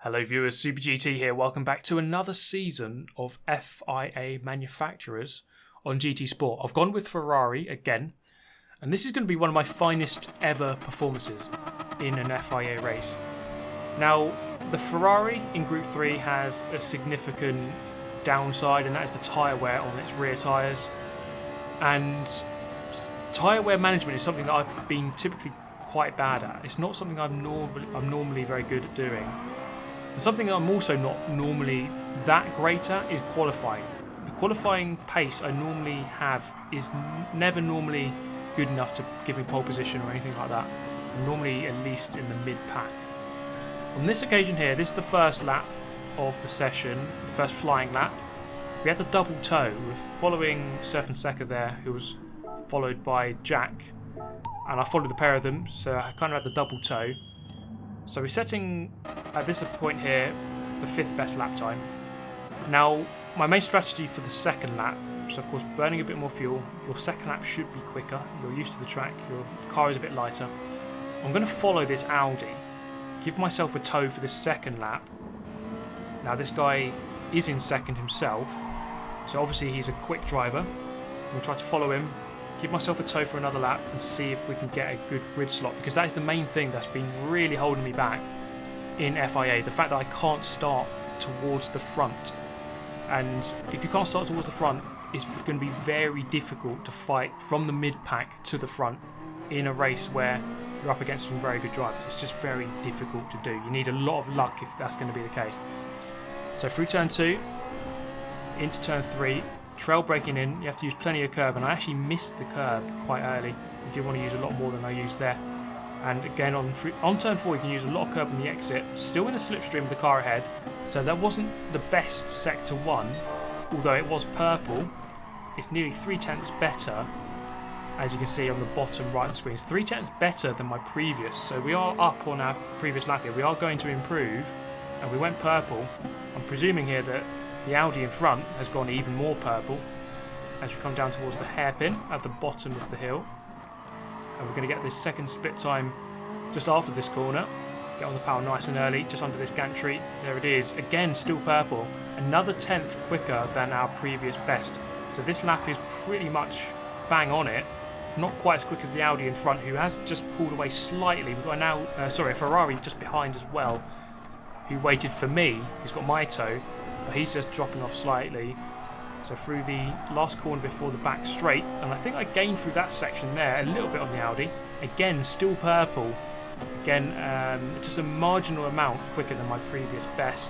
Hello viewers, Super GT here. Welcome back to another season of FIA manufacturers on GT Sport. I've gone with Ferrari again, and this is going to be one of my finest ever performances in an FIA race. Now, the Ferrari in Group 3 has a significant downside, and that is the tyre wear on its rear tyres. And tyre wear management is something that I've been typically quite bad at. It's not something I'm normally very good at doing. And something I'm also not normally that great at is qualifying. The qualifying pace I normally have is never normally good enough to give me pole position or anything like that. I'm normally at least in the mid-pack. On this occasion here, this is the first lap of the session, the first flying lap. We had the double toe with following Surf and Seca there, who was followed by Jack. And I followed the pair of them, so I kind of had the double toe. So we're setting, at this point here, the 5th best lap time. Now, my main strategy for the second lap, so of course burning a bit more fuel, your second lap should be quicker, you're used to the track, your car is a bit lighter. I'm going to follow this Audi, give myself a toe for the second lap. Now this guy is in second himself, so obviously he's a quick driver. We'll try to follow him, give myself a toe for another lap and see if we can get a good grid slot, because that is the main thing that's been really holding me back in FIA, the fact that I can't start towards the front. And if you can't start towards the front, it's going to be very difficult to fight from the mid-pack to the front in a race where you're up against some very good drivers. It's just very difficult to do. You need a lot of luck if that's going to be the case. So through turn 2, into turn 3, trail braking in, you have to use plenty of curb, and I actually missed the curb quite early. I did want to use a lot more than I used there. And again, on turn 4 you can use a lot of curb on the exit, still in a slipstream with the car ahead, so that wasn't the best sector 1, although it was purple. It's nearly 3/10 better, as you can see on the bottom right of the screen. It's 3/10 better than my previous, so we are up on our previous lap here. We are going to improve, and we went purple. I'm presuming here that the Audi in front has gone even more purple as we come down towards the hairpin at the bottom of the hill. And we're going to get this second split time just after this corner. Get on the power nice and early, just under this gantry. There it is. Again, still purple. Another 10th quicker than our previous best. So this lap is pretty much bang on it. Not quite as quick as the Audi in front, who has just pulled away slightly. We've got a Ferrari just behind as well, who waited for me. He's got my toe, but he's just dropping off slightly. So through the last corner before the back straight, and I think I gained through that section there a little bit on the Audi. Again, still purple. Again, just a marginal amount quicker than my previous best.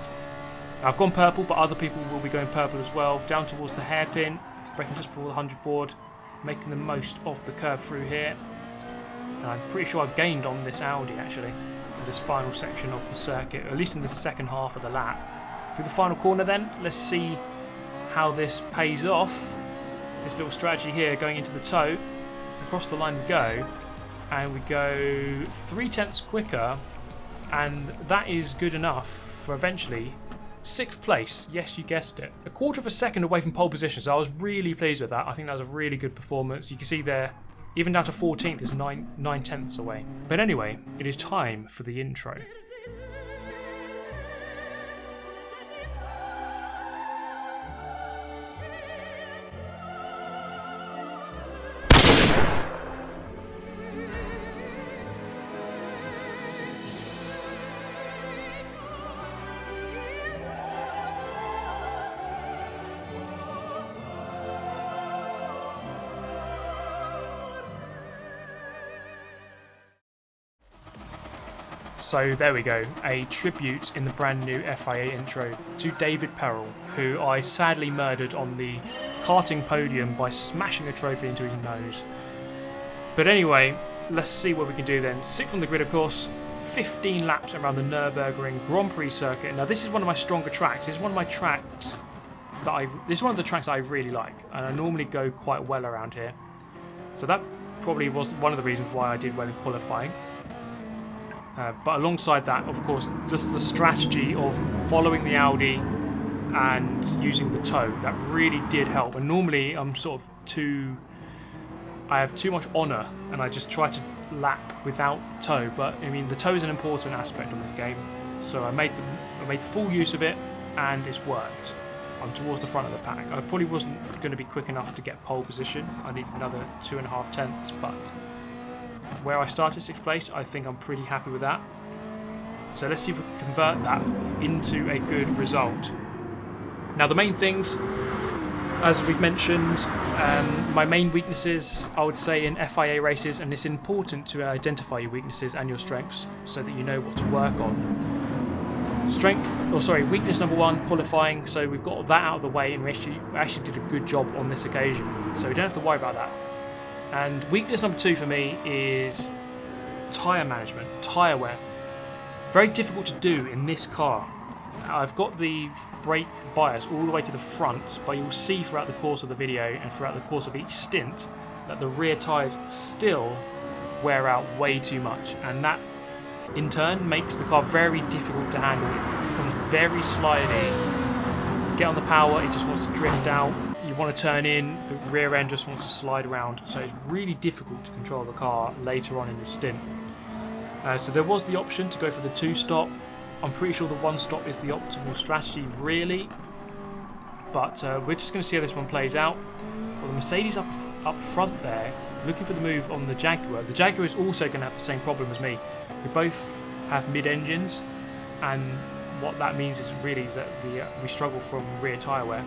Now, I've gone purple, but other people will be going purple as well. Down towards the hairpin, braking just before the 100 board, making the most of the curve through here. And I'm pretty sure I've gained on this Audi actually for this final section of the circuit, or at least in the second half of the lap. Through the final corner then, let's see how this pays off. This little strategy here going into the toe. Across the line we go, and we go 3/10 quicker, and that is good enough for eventually 6th place. Yes, you guessed it. A quarter of a second away from pole position, so I was really pleased with that. I think that was a really good performance. You can see there, even down to 14th is 9/10 away. But anyway, it is time for the intro. So there we go, a tribute in the brand new FIA intro to David Perel, who I sadly murdered on the karting podium by smashing a trophy into his nose. But anyway, let's see what we can do then. 6th on the grid, of course, 15 laps around the Nürburgring Grand Prix circuit. Now this is one of my stronger tracks. This is one of my tracks this is one of the tracks I really like, and I normally go quite well around here. So that probably was one of the reasons why I did well in qualifying. But alongside that, of course, just the strategy of following the Audi and using the toe, that really did help. And normally I'm sort of I have too much honour, and I just try to lap without the toe. But I mean, the toe is an important aspect of this game. So I made the full use of it, and it's worked. I'm towards the front of the pack. I probably wasn't going to be quick enough to get pole position. I need another 2.5 tenths, but where I started 6th place, I think I'm pretty happy with that. So let's see if we can convert that into a good result. Now the main things, as we've mentioned, my main weaknesses, I would say, in FIA races, and it's important to identify your weaknesses and your strengths so that you know what to work on. Weakness number 1, qualifying. So we've got that out of the way, and we actually did a good job on this occasion. So we don't have to worry about that. And weakness number 2 for me is tyre management, tyre wear. Very difficult to do in this car. I've got the brake bias all the way to the front, but you'll see throughout the course of the video and throughout the course of each stint that the rear tyres still wear out way too much, and that in turn makes the car very difficult to handle. It becomes very slidey. You get on the power, it just wants to drift out. You want to turn in, the rear end just wants to slide around. So it's really difficult to control the car later on in the stint. So there was the option to go for the 2-stop. I'm pretty sure the 1-stop is the optimal strategy, really. But we're just going to see how this one plays out. Well, the Mercedes up front there, looking for the move on the Jaguar. The Jaguar is also going to have the same problem as me. We both have mid-engines, and what that means is that we struggle from rear tyre wear.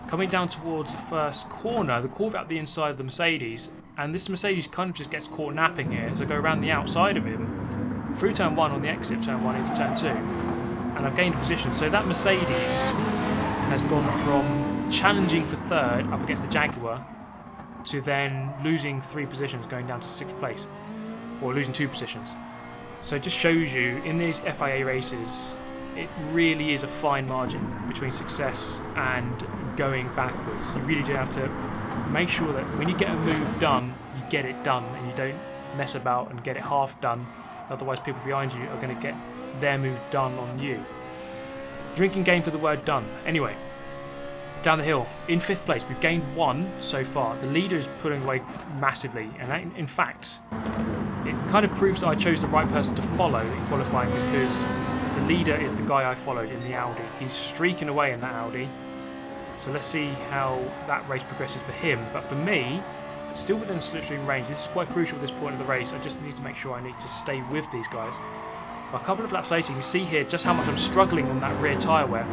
Coming down towards the first corner, the Corvette at the inside of the Mercedes, and this Mercedes kind of just gets caught napping here, so I go around the outside of him, through turn 1 on the exit of turn 1 into turn 2, and I've gained a position. So that Mercedes has gone from challenging for 3rd up against the Jaguar to then losing 3 positions, going down to 6th place, or losing 2 positions. So it just shows you, in these FIA races, it really is a fine margin between success and going backwards. You really do have to make sure that when you get a move done, you get it done, and you don't mess about and get it half done. Otherwise people behind you are going to get their move done on you. Drinking game for the word done. Anyway, down the hill, in 5th place, we've gained 1 so far. The leader is pulling away massively, and that, in fact, it kind of proves that I chose the right person to follow in qualifying, because the leader is the guy I followed in the Audi. He's streaking away in that Audi. So let's see how that race progresses for him. But for me, still within the slipstream range. This is quite crucial at this point of the race. I just need to make sure I need to stay with these guys. But a couple of laps later, you see here just how much I'm struggling on that rear tyre wear.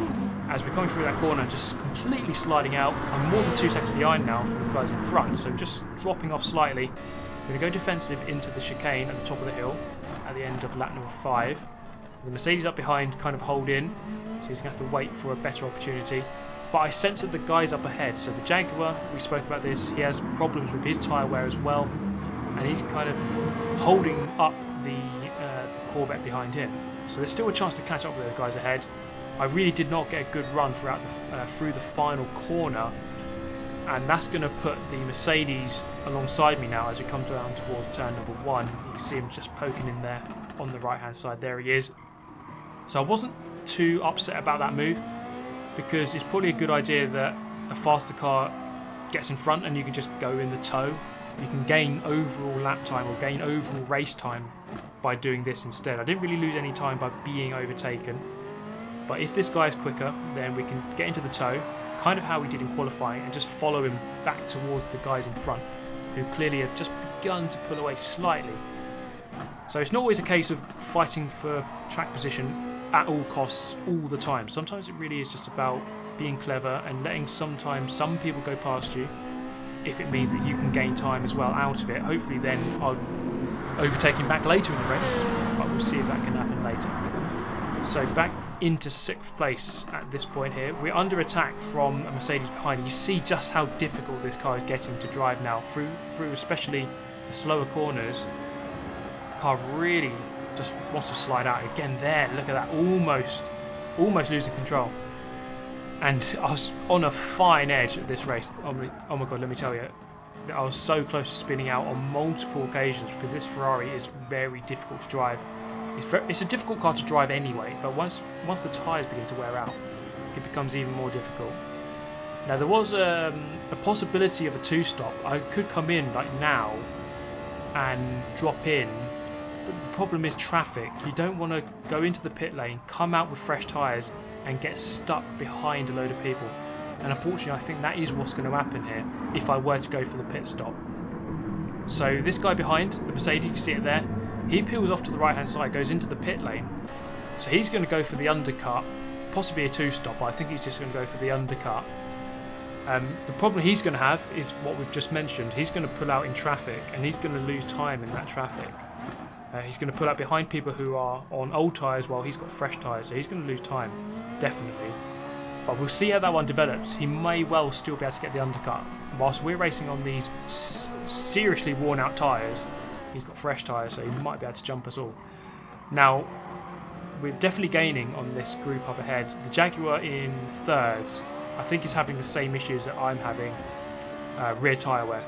As we're coming through that corner, just completely sliding out. I'm more than 2 seconds behind now from the guys in front, so just dropping off slightly. I'm going to go defensive into the chicane at the top of the hill at the end of lap number 5. So the Mercedes up behind kind of hold in, so he's going to have to wait for a better opportunity. But I sense that the guys up ahead, so the Jaguar, we spoke about this, he has problems with his tyre wear as well, and he's kind of holding up the Corvette behind him. So there's still a chance to catch up with those guys ahead. I really did not get a good run throughout through the final corner, and that's going to put the Mercedes alongside me now as we come down towards turn number 1. You can see him just poking in there on the right hand side. There he is. So I wasn't too upset about that move, because it's probably a good idea that a faster car gets in front and you can just go in the tow. You can gain overall lap time or gain overall race time by doing this instead. I didn't really lose any time by being overtaken, but if this guy is quicker, then we can get into the tow, kind of how we did in qualifying, and just follow him back towards the guys in front, who clearly have just begun to pull away slightly. So it's not always a case of fighting for track position at all costs all the time. Sometimes it really is just about being clever and letting sometimes some people go past you, if it means that you can gain time as well out of it. Hopefully then I'll overtake him back later in the race, but we'll see if that can happen later. So back into 6th place at this point here. We're under attack from a Mercedes behind. You see just how difficult this car is getting to drive now, through especially the slower corners. The car really just wants to slide out again. There, look at that, almost losing control. And I was on a fine edge at this race. Oh my god, let me tell you, I was so close to spinning out on multiple occasions, because this Ferrari is very difficult to drive. It's a difficult car to drive anyway, but once the tyres begin to wear out, it becomes even more difficult. Now there was a possibility of a 2-stop. I could come in like now and drop in But the problem is traffic. You don't want to go into the pit lane, come out with fresh tyres and get stuck behind a load of people. And unfortunately, I think that is what's going to happen here if I were to go for the pit stop. So this guy behind, the Mercedes, you can see it there, he peels off to the right hand side, goes into the pit lane. So he's going to go for the undercut, possibly a two-stop, but I think he's just going to go for the undercut. The problem he's going to have is what we've just mentioned. He's going to pull out in traffic and he's going to lose time in that traffic. He's going to pull out behind people who are on old tyres while he's got fresh tyres, so he's going to lose time, definitely. But we'll see how that one develops. He may well still be able to get the undercut. Whilst we're racing on these seriously worn out tyres, he's got fresh tyres, so he might be able to jump us all. Now, we're definitely gaining on this group up ahead. The Jaguar in third, I think is having the same issues that I'm having, rear tyre wear.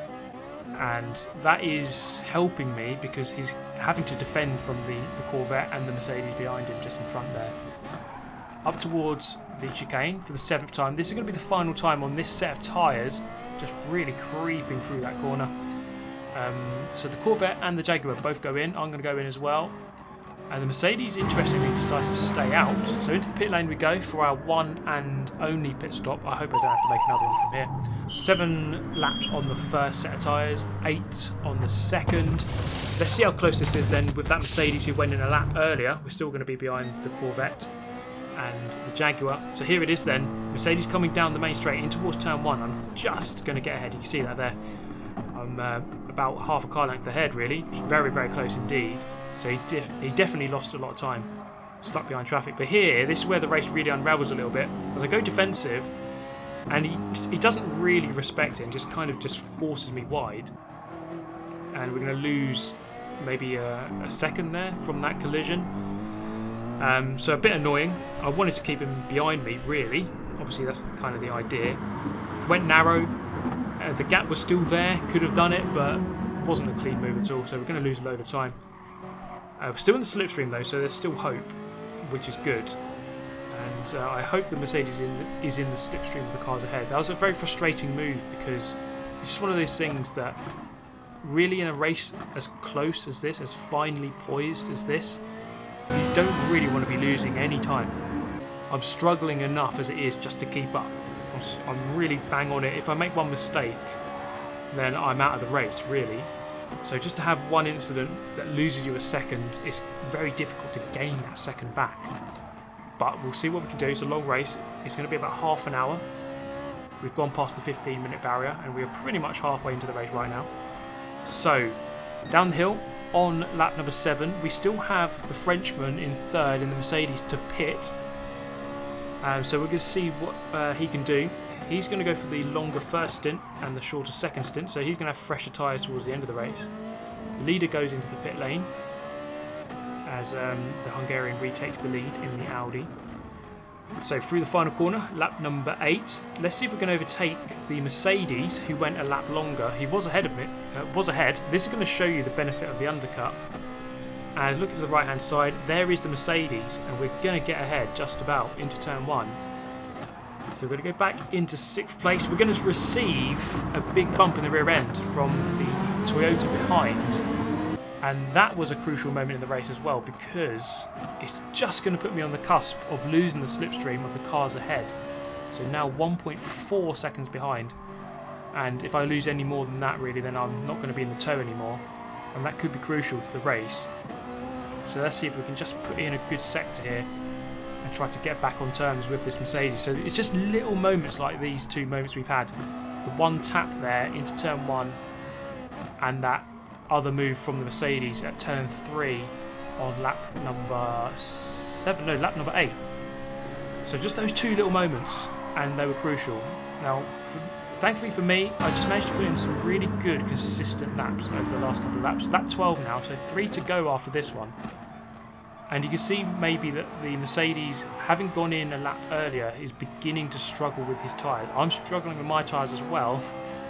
And that is helping me because he's having to defend from the Corvette and the Mercedes behind him just in front there. Up towards the chicane for the 7th time. This is going to be the final time on this set of tyres, just really creeping through that corner. So the Corvette and the Jaguar both go in. I'm going to go in as well. And the Mercedes, interestingly, decides to stay out. So into the pit lane we go for our one and only pit stop. I hope I don't have to make another one from here. 7 laps on the first set of tyres, 8 on the second. Let's see how close this is then with that Mercedes who went in a lap earlier. We're still going to be behind the Corvette and the Jaguar. So here it is then. Mercedes coming down the main straight in towards turn 1. I'm just going to get ahead. You can see that there. I'm about half a car length ahead, really. Very, very close indeed. So he definitely lost a lot of time, stuck behind traffic. But here, this is where the race really unravels a little bit. As I go defensive, and he doesn't really respect it and just kind of just forces me wide. And we're going to lose maybe a second there from that collision. So a bit annoying. I wanted to keep him behind me, really. Obviously, that's kind of the idea. Went narrow. The gap was still there. Could have done it, but it wasn't a clean move at all. So we're going to lose a load of time. We're still in the slipstream though, so there's still hope, which is good. And I hope the Mercedes is in the slipstream of the cars ahead. That was a very frustrating move because it's just one of those things that really in a race as close as this, as finely poised as this, you don't really want to be losing any time. I'm struggling enough as it is just to keep up. I'm really bang on it. If I make one mistake, then I'm out of the race, really. So just to have one incident that loses you a second, it's very difficult to gain that second back. But we'll see what we can do. It's a long race. It's going to be about half an hour. We've gone past the 15-minute barrier and we're pretty much halfway into the race right now. So down the hill on lap number 7, we still have the Frenchman in third and the Mercedes to pit. So we're going to see what he can do. He's going to go for the longer first stint and the shorter second stint, so he's going to have fresher tyres towards the end of the race. The leader goes into the pit lane as the Hungarian retakes the lead in the Audi. So through the final corner, lap number 8. Let's see if we can overtake the Mercedes, who went a lap longer. He was ahead of me. This is going to show you the benefit of the undercut. And look to the right hand side, there is the Mercedes, and we're going to get ahead just about into turn 1. So we're going to go back into 6th place. We're going to receive a big bump in the rear end from the Toyota behind. And that was a crucial moment in the race as well because it's just going to put me on the cusp of losing the slipstream of the cars ahead. So now 1.4 seconds behind. And if I lose any more than that, really, then I'm not going to be in the tow anymore. And that could be crucial to the race. So let's see if we can just put in a good sector here and try to get back on terms with this Mercedes. So it's just little moments like these two moments we've had. The one tap there into turn 1 and that other move from the Mercedes at turn 3 on lap number 7, no, lap number 8. So just those two little moments and they were crucial. Now, thankfully for me, I just managed to put in some really good consistent laps over the last couple of laps. Lap 12 now, so 3 to go after this one. And you can see maybe that the Mercedes, having gone in a lap earlier, is beginning to struggle with his tyres. I'm struggling with my tyres as well,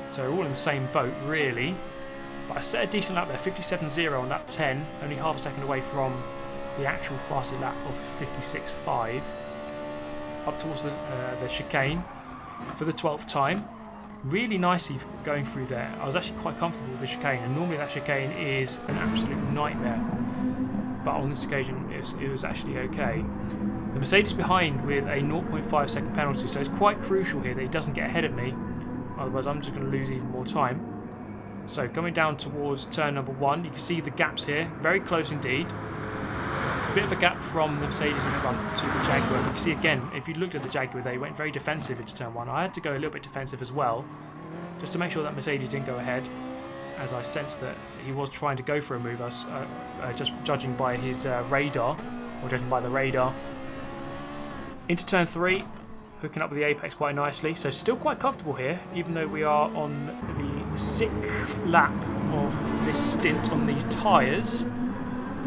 so we're all in the same boat, really. But I set a decent lap there, 57.0 on lap 10, only half a second away from the actual fastest lap of 56.5. Up towards the chicane for the 12th time. Really nicely going through there. I was actually quite comfortable with the chicane, and normally that chicane is an absolute nightmare. but on this occasion it was actually okay. The Mercedes behind with a 0.5 second penalty, so it's quite crucial here that he doesn't get ahead of me, otherwise I'm just going to lose even more time. So coming down towards turn number 1, you can see the gaps here, very close indeed. A bit of a gap from the Mercedes in front to the Jaguar. You can see again, if you looked at the Jaguar, they went very defensive into turn 1. I had to go a little bit defensive as well, just to make sure that Mercedes didn't go ahead, as I sensed that he was trying to go for a move, just judging by his radar, or judging by the radar. Into turn 3, hooking up with the apex quite nicely, so still quite comfortable here, even though we are on the 6th lap of this stint on these tyres.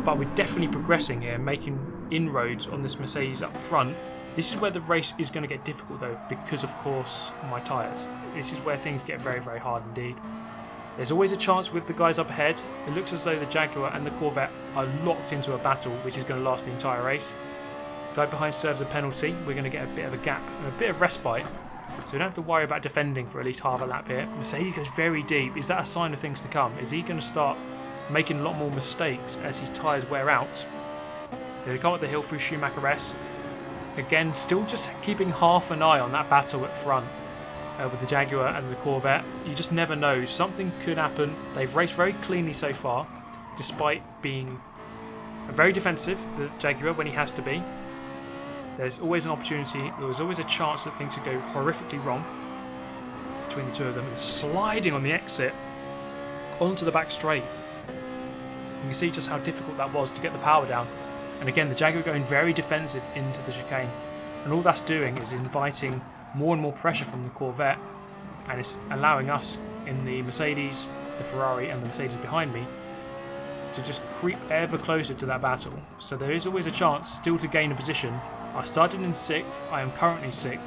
But we're definitely progressing here, making inroads on this Mercedes up front. This is where the race is going to get difficult though, because of course my tyres. This is where things get very, very hard indeed. There's always a chance with the guys up ahead. It looks as though the Jaguar and the Corvette are locked into a battle, which is going to last the entire race. Guy behind serves a penalty. We're going to get a bit of a gap, a bit of respite, so we don't have to worry about defending for at least half a lap here. Mercedes goes very deep. Is that a sign of things to come? Is he going to start making a lot more mistakes as his tyres wear out? Here we come up the hill through Schumacher-S. Again, still just keeping half an eye on that battle at front with the Jaguar and the Corvette. You just never know. Something could happen. They've raced very cleanly so far, despite being very defensive, the Jaguar, when he has to be. There's always an opportunity. There's always a chance that things could go horrifically wrong between the two of them. And sliding on the exit onto the back straight. You can see just how difficult that was to get the power down. And again, the Jaguar going very defensive into the chicane. And all that's doing is inviting more and more pressure from the Corvette. And it's allowing us in the Mercedes, the Ferrari and the Mercedes behind me to just creep ever closer to that battle. So there is always a chance still to gain a position. I started in 6th. I am currently 6th.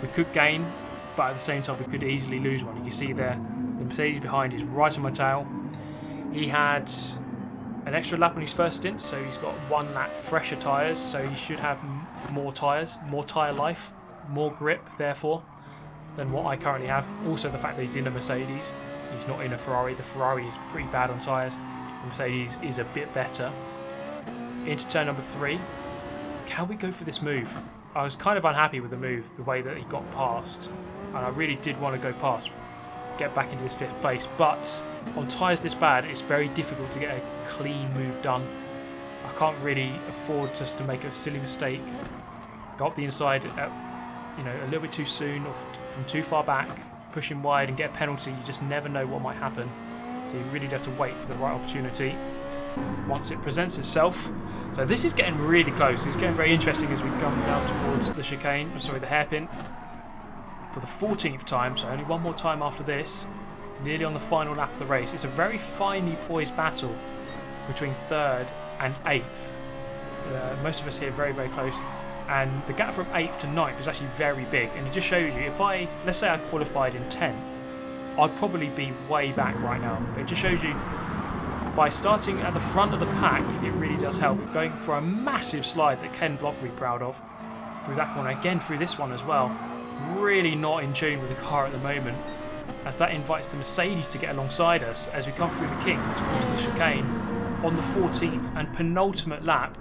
We could gain, but at the same time we could easily lose one. You can see there, the Mercedes behind is right on my tail. He had an extra lap on his first stint, so he's got 1 lap fresher tyres, so he should have more tyres, more tyre life, more grip therefore than what I currently have. Also the fact that he's in a Mercedes, he's not in a Ferrari. The Ferrari is pretty bad on tyres, the Mercedes is a bit better. Into turn number 3, can we go for this move? I was kind of unhappy with the move, the way that he got past, and I really did want to go past, get back into this 5th place, but on tyres this bad, it's very difficult to get a clean move done. I can't really afford just to make a silly mistake. Go up the inside, a little bit too soon or from too far back, push him wide and get a penalty. You just never know what might happen. So you really have to wait for the right opportunity once it presents itself. So this is getting really close. It's getting very interesting as we come down towards the chicane. The hairpin. For the 14th time, so only one more time after this. Nearly on the final lap of the race. It's a very finely poised battle between 3rd and 8th. Most of us here very, very close. And the gap from 8th to 9th is actually very big. And it just shows you, let's say I qualified in 10th, I'd probably be way back right now. But it just shows you, by starting at the front of the pack, it really does help. Going for a massive slide that Ken Block will be proud of. Through that corner, again through this one as well. Really not in tune with the car at the moment, as that invites the Mercedes to get alongside us as we come through the king towards the chicane on the 14th and penultimate lap.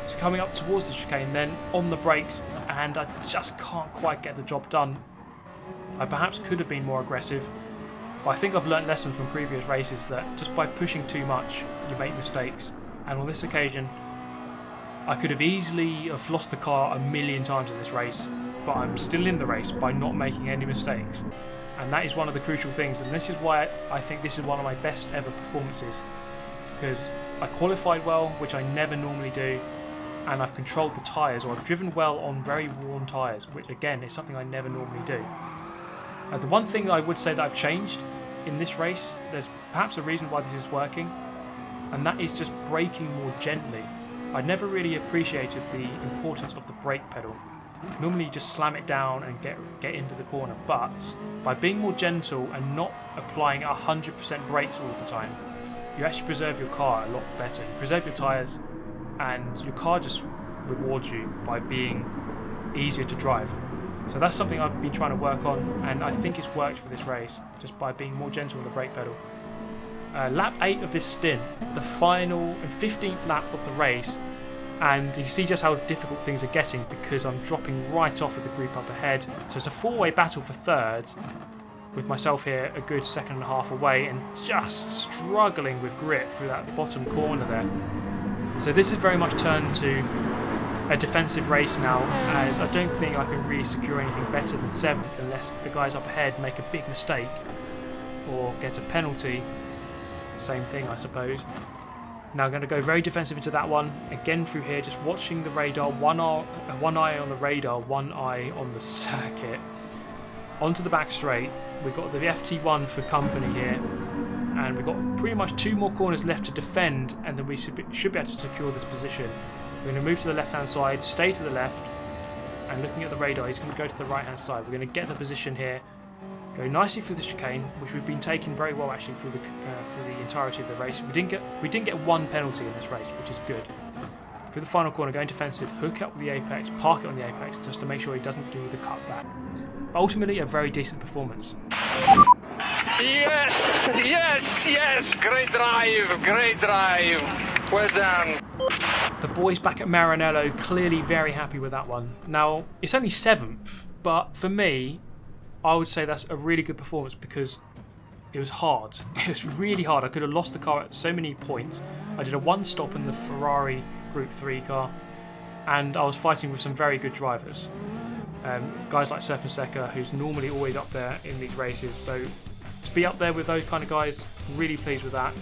It's coming up towards the chicane then on the brakes, and I just can't quite get the job done. I perhaps could have been more aggressive, but I think I've learnt lessons from previous races that just by pushing too much you make mistakes, and on this occasion I could have easily have lost the car a million times in this race, but I'm still in the race by not making any mistakes. And that is one of the crucial things, and this is why I think this is one of my best ever performances, because I qualified well, which I never normally do, and I've controlled the tyres, or I've driven well on very worn tyres, which again is something I never normally do. The one thing I would say that I've changed in this race, there's perhaps a reason why this is working, and that is just braking more gently. I never really appreciated the importance of the brake pedal. Normally you just slam it down and get into the corner, but by being more gentle and not applying 100% brakes all the time, you actually preserve your car a lot better. You preserve your tyres, and your car just rewards you by being easier to drive. So that's something I've been trying to work on, and I think it's worked for this race, just by being more gentle with the brake pedal. lap 8 of this stint, the final and 15th lap of the race, and you see just how difficult things are getting because I'm dropping right off of the group up ahead. So it's a 4-way battle for third, with myself here a good 1.5 seconds away and just struggling with grip through that bottom corner there. So this is very much turned to a defensive race now, as I don't think I can really secure anything better than 7th unless the guys up ahead make a big mistake or get a penalty. Same thing, I suppose. Now I'm going to go very defensive into that one. Again through here, just watching the radar. One eye on the radar, one eye on the circuit. Onto the back straight. We've got the FT1 for company here. And we've got pretty much 2 more corners left to defend, and then we should be able to secure this position. We're going to move to the left-hand side, stay to the left, and looking at the radar, he's going to go to the right-hand side. We're going to get the position here. Go nicely through the chicane, which we've been taking very well actually through the entirety of the race. We didn't get 1 penalty in this race, which is good. Through the final corner, going defensive, hook up with the apex, park it on the apex, just to make sure he doesn't do the cutback. But ultimately, a very decent performance. Yes, great drive, well done. The boys back at Maranello clearly very happy with that one. Now, it's only 7th, but for me, I would say that's a really good performance because it was hard. It was really hard. I could have lost the car at so many points. I did a 1 stop in the Ferrari Group 3 car, and I was fighting with some very good drivers. Guys like Surf and Seca, who's normally always up there in these races. So to be up there with those kind of guys, really pleased with that.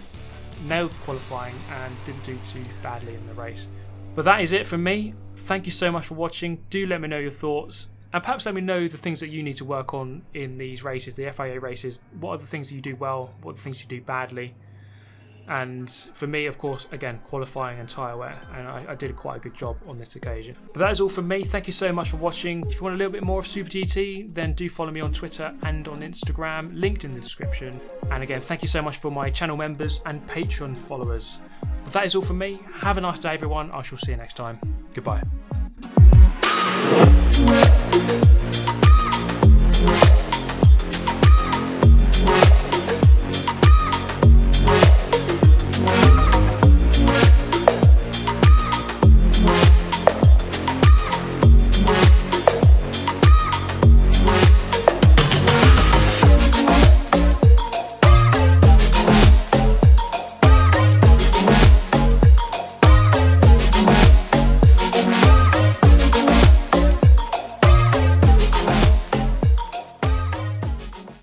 Nailed qualifying and didn't do too badly in the race. But that is it from me. Thank you so much for watching. Do let me know your thoughts. And perhaps let me know the things that you need to work on in these races, the FIA races. What are the things that you do well? What are the things you do badly? And for me, of course, again, qualifying and tyre wear. And I did quite a good job on this occasion. But that is all from me. Thank you so much for watching. If you want a little bit more of Super GT, then do follow me on Twitter and on Instagram, linked in the description. And again, thank you so much for my channel members and Patreon followers. But that is all from me. Have a nice day, everyone. I shall see you next time. Goodbye.